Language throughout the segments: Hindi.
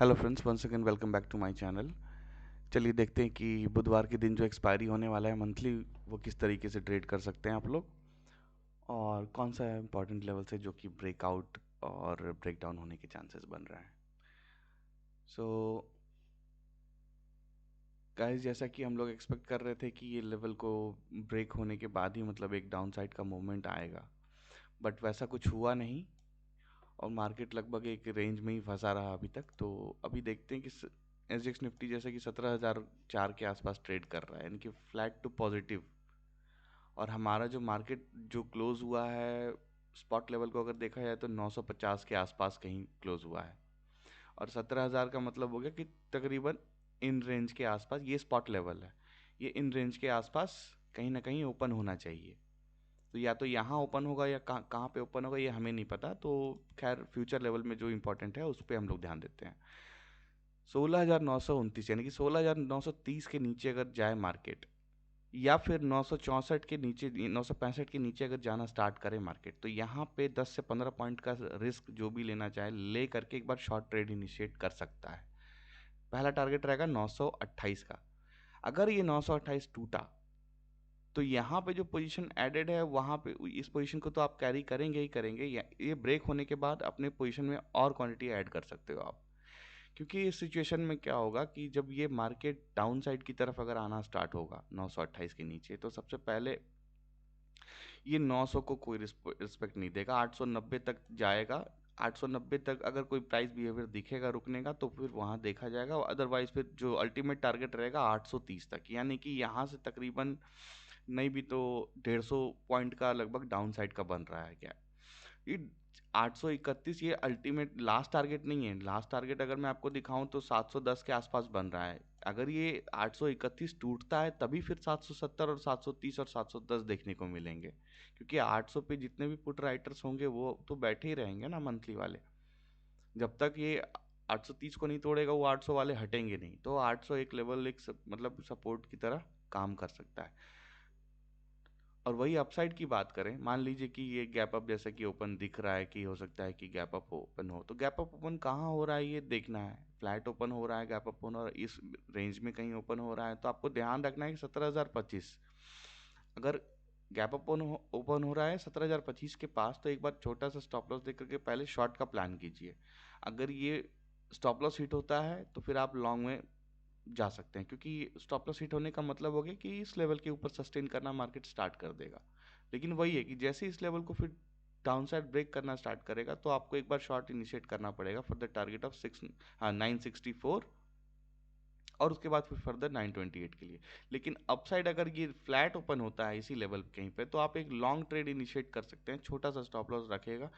Hello friends, once again welcome back to my channel. चलिए देखते हैं कि बुधवार के दिन जो एक्सपायरी होने वाला है मंथली, वो किस तरीके से ट्रेड कर सकते हैं आप लोग, और कौन सा इंपॉर्टेंट लेवल से जो कि ब्रेकआउट और ब्रेकडाउन होने के चांसेस बन रहा है। सो गाइस, जैसा कि हम लोग एक्सपेक्ट कर रहे थे कि ये लेवल को ब्रेक होने के बाद ही मतलब एक डाउन साइड का मूवमेंट आएगा, बट वैसा कुछ हुआ नहीं और मार्केट लगभग एक रेंज में ही फंसा रहा अभी तक। तो अभी देखते हैं कि एसजीएक्स निफ्टी जैसे कि 17,004 के आसपास ट्रेड कर रहा है, यानी कि फ्लैट टू पॉजिटिव। और हमारा जो मार्केट जो क्लोज हुआ है स्पॉट लेवल को अगर देखा जाए तो 950 के आसपास कहीं क्लोज हुआ है। और 17,000 का मतलब हो गया कि तकरीबन इन रेंज के आसपास ये स्पॉट लेवल है। ये इन रेंज के आसपास कहीं ना कहीं ओपन होना चाहिए। तो या तो यहाँ ओपन होगा या कहाँ कहाँ पे ओपन होगा ये हमें नहीं पता। तो खैर, फ्यूचर लेवल में जो इम्पोर्टेंट है उस पर हम लोग ध्यान देते हैं। 16,929 यानी कि 16,930 के नीचे अगर जाए मार्केट, या फिर 964 के नीचे, 965 के नीचे अगर जाना स्टार्ट करे मार्केट, तो यहाँ पे 10 से 15 पॉइंट का रिस्क जो भी लेना चाहे ले करके एक बार शॉर्ट ट्रेड इनिशिएट कर सकता है। पहला टारगेट रहेगा 928 का। अगर ये 928 टूटा तो यहाँ पे जो पोजीशन एडेड है वहाँ पे इस पोजीशन को तो आप कैरी करेंगे ही करेंगे। ये ब्रेक होने के बाद अपने पोजीशन में और क्वांटिटी ऐड कर सकते हो आप। क्योंकि इस सिचुएशन में क्या होगा कि जब ये मार्केट डाउन साइड की तरफ अगर आना स्टार्ट होगा 928 के नीचे, तो सबसे पहले ये 900 को कोई रिस्पेक्ट नहीं देगा, 890 तक जाएगा। 890 तक अगर कोई प्राइस बिहेवियर दिखेगा रुकने का तो फिर वहाँ देखा जाएगा। अदरवाइज फिर जो अल्टीमेट टारगेट रहेगा 830 तक, यानी कि यहाँ से तकरीबन नहीं भी तो 150 पॉइंट का लगभग डाउन साइड का बन रहा है क्या ये। 831 ये अल्टीमेट लास्ट टारगेट नहीं है। लास्ट टारगेट अगर मैं आपको दिखाऊं तो 710 के आसपास बन रहा है। अगर ये 831 टूटता है तभी फिर 770 और 730 और 710 देखने को मिलेंगे। क्योंकि 800 पे जितने भी पुट राइटर्स होंगे वो तो बैठे ही रहेंगे ना मंथली वाले। जब तक ये 830 को नहीं तोड़ेगा वो 800 वाले हटेंगे नहीं। तो 800 एक लेवल, एक मतलब सपोर्ट की तरह काम कर सकता है। और वही अपसाइड की बात करें, मान लीजिए कि ये गैप अप जैसा कि ओपन दिख रहा है कि हो सकता है कि गैप अप ओपन हो, तो गैप अप ओपन कहाँ हो रहा है ये देखना है। फ्लैट ओपन हो रहा है, गैप अप और इस रेंज में कहीं ओपन हो रहा है, तो आपको ध्यान रखना है कि 17,025 अगर गैप अप ओपन हो रहा है 17,025 के पास, तो एक बार छोटा सा स्टॉप लॉस देख करके पहले शॉर्ट का प्लान कीजिए। अगर ये स्टॉप लॉस हिट होता है तो फिर आप लॉन्ग में जा सकते हैं, क्योंकि स्टॉप लॉस हिट होने का मतलब हो गया कि इस लेवल के ऊपर सस्टेन करना मार्केट स्टार्ट कर देगा। लेकिन वही है कि जैसे इस लेवल को फिर डाउन साइड ब्रेक करना स्टार्ट करेगा तो आपको एक बार शॉर्ट इनिशिएट करना पड़ेगा फॉर द टारगेट ऑफ 964, और उसके बाद फिर फर्दर 928 के लिए। लेकिन अपसाइड अगर ये फ्लैट ओपन होता है इसी लेवल कहीं पे, तो आप एक लॉन्ग ट्रेड इनिशिएट कर सकते हैं। छोटा सा स्टॉप लॉस रखेगा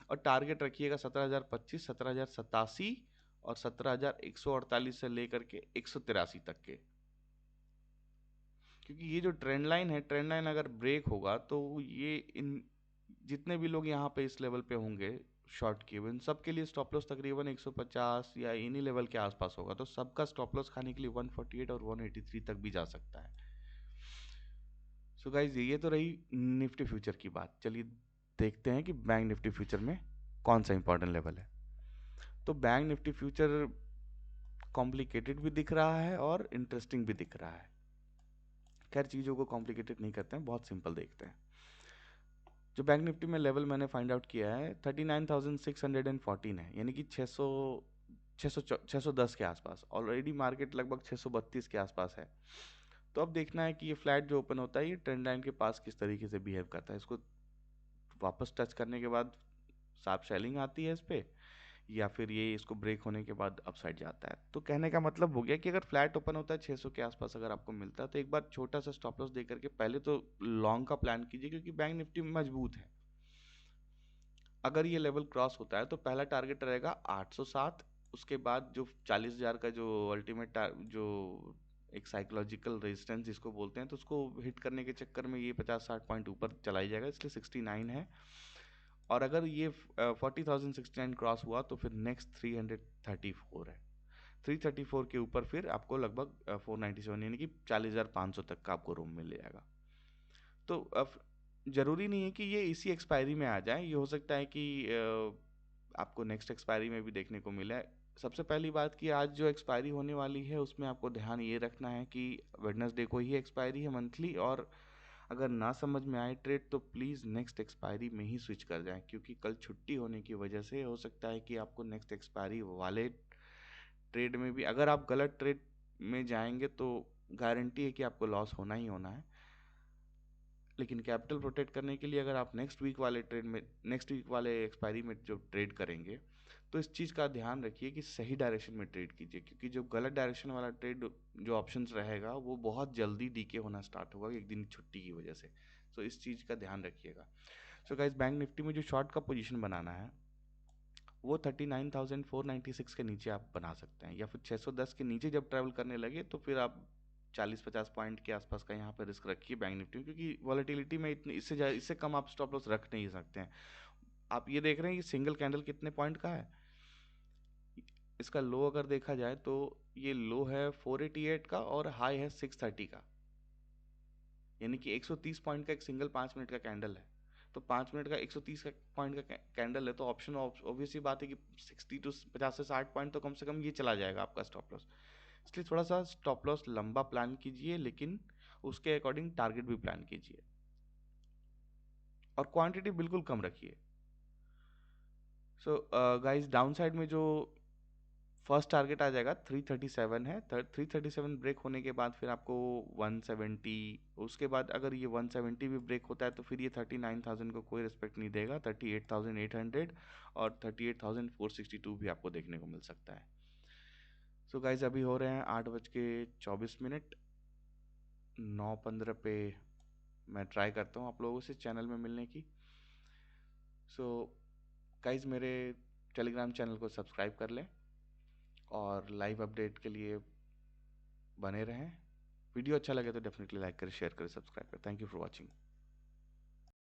और टारगेट रखिएगा 17,025, 17,087 और 17,148 से लेकर के 183 तक के। क्योंकि ये जो ट्रेंड लाइन है, ट्रेंड लाइन अगर ब्रेक होगा तो ये इन जितने भी लोग यहाँ पे इस लेवल पे होंगे शॉर्ट किए हुए, इन सबके लिए स्टॉप लॉस तकरीबन 150 या इन्हीं लेवल के आसपास होगा। तो सबका स्टॉप लॉस खाने के लिए 148 और 183 तक भी जा सकता है। सो गाइज, ये तो रही निफ्टी फ्यूचर की बात। चलिए देखते हैं कि बैंक निफ्टी फ्यूचर में कौन सा इंपॉर्टेंट लेवल है। तो बैंक निफ्टी फ्यूचर कॉम्प्लिकेटेड भी दिख रहा है और इंटरेस्टिंग भी दिख रहा है। खैर, चीज़ों को कॉम्प्लिकेटेड नहीं करते हैं, बहुत सिंपल देखते हैं। जो बैंक निफ्टी में लेवल मैंने फाइंड आउट किया है 39,614 है, यानी कि 610 के आसपास। ऑलरेडी मार्केट लगभग 632 के आसपास है। तो अब देखना है कि ये फ्लैट जो ओपन होता है ये ट्रेंड लाइन के पास किस तरीके से बिहेव करता है। इसको वापस टच करने के बाद शार्प सेलिंग आती है इस पे, या फिर ये इसको ब्रेक होने के बाद अपसाइड जाता है। तो कहने का मतलब हो गया कि अगर फ्लैट ओपन होता है 600 के आसपास अगर आपको मिलता है तो एक बार छोटा सा स्टॉप लॉस दे करके पहले तो लॉन्ग का प्लान कीजिए, क्योंकि बैंक निफ्टी मजबूत है। अगर ये लेवल क्रॉस होता है तो पहला टारगेट रहेगा 807। उसके बाद जो 40,000 का जो अल्टीमेट जो एक साइकोलॉजिकल रेजिस्टेंस जिसको बोलते हैं, तो उसको हिट करने के चक्कर में ये 50-60 पॉइंट ऊपर चला ही जाएगा, इसलिए 69 है। और अगर ये 40,069 क्रॉस हुआ तो फिर नेक्स्ट 334 है। 334 के ऊपर फिर आपको लगभग 497 यानी कि 40,500 तक का आपको रूम मिल जाएगा। तो अब जरूरी नहीं है कि ये इसी एक्सपायरी में आ जाए, ये हो सकता है कि आपको नेक्स्ट एक्सपायरी में भी देखने को मिले। सबसे पहली बात कि आज जो एक्सपायरी होने वाली है उसमें आपको ध्यान ये रखना है कि वेडनेसडे को ही एक्सपायरी है मंथली, और अगर ना समझ में आए ट्रेड तो प्लीज़ नेक्स्ट एक्सपायरी में ही स्विच कर जाएं, क्योंकि कल छुट्टी होने की वजह से हो सकता है कि आपको नेक्स्ट एक्सपायरी वाले ट्रेड में भी अगर आप गलत ट्रेड में जाएंगे तो गारंटी है कि आपको लॉस होना ही होना है। लेकिन कैपिटल प्रोटेक्ट करने के लिए अगर आप नेक्स्ट वीक वाले एक्सपायरी में जो ट्रेड करेंगे तो इस चीज़ का ध्यान रखिए कि सही डायरेक्शन में ट्रेड कीजिए, क्योंकि जो गलत डायरेक्शन वाला ट्रेड जो ऑप्शंस रहेगा वो बहुत जल्दी डीके होना स्टार्ट होगा एक दिन छुट्टी की वजह से। सो इस चीज़ का ध्यान रखिएगा। सो गाइस, बैंक निफ्टी में जो शॉर्ट का पोजीशन बनाना है वो 39,496 के नीचे आप बना सकते हैं, या फिर 610 के नीचे जब ट्रैवल करने लगे तो फिर आप 40-50 पॉइंट के आसपास का यहाँ पे रिस्क रखिए बैंक निफ्टी में, क्योंकि वॉलेटिलिटी में इतनी इससे कम आप स्टॉप लॉस रख नहीं सकते हैं। आप ये देख रहे हैं कि सिंगल कैंडल कितने पॉइंट का है। इसका लो अगर देखा जाए तो ये लो है 488 का और हाई है 630 का, यानी कि 130 पॉइंट का एक सिंगल 5 मिनट का कैंडल है। तो 5 मिनट का 130 का पॉइंट का कैंडल है तो ऑप्शन ऑब्वियस ही बात है कि 50 से 60 पॉइंट तो कम से कम ये चला जाएगा आपका स्टॉप लॉस। इसलिए थोड़ा सा स्टॉप लॉस लंबा प्लान कीजिए, लेकिन उसके अकॉर्डिंग टारगेट भी प्लान कीजिए और क्वांटिटी बिल्कुल कम रखिए। सो गाइस, डाउन साइड में जो फर्स्ट टारगेट आ जाएगा 337 है। 337 ब्रेक होने के बाद फिर आपको 170, उसके बाद अगर ये 170 भी ब्रेक होता है तो फिर ये 39,000 को कोई रिस्पेक्ट नहीं देगा। 38,800 और 38,462 भी आपको देखने को मिल सकता है। सो गाइज, अभी हो रहे हैं 8:24। 9:15 पे मैं ट्राई करता हूँ आप लोगों से चैनल में मिलने की। सो गाइज, मेरे टेलीग्राम चैनल को सब्सक्राइब कर लें और लाइव अपडेट के लिए बने रहें। वीडियो अच्छा लगे तो डेफिनेटली लाइक करें, शेयर करें, सब्सक्राइब करें। Thank you for watching.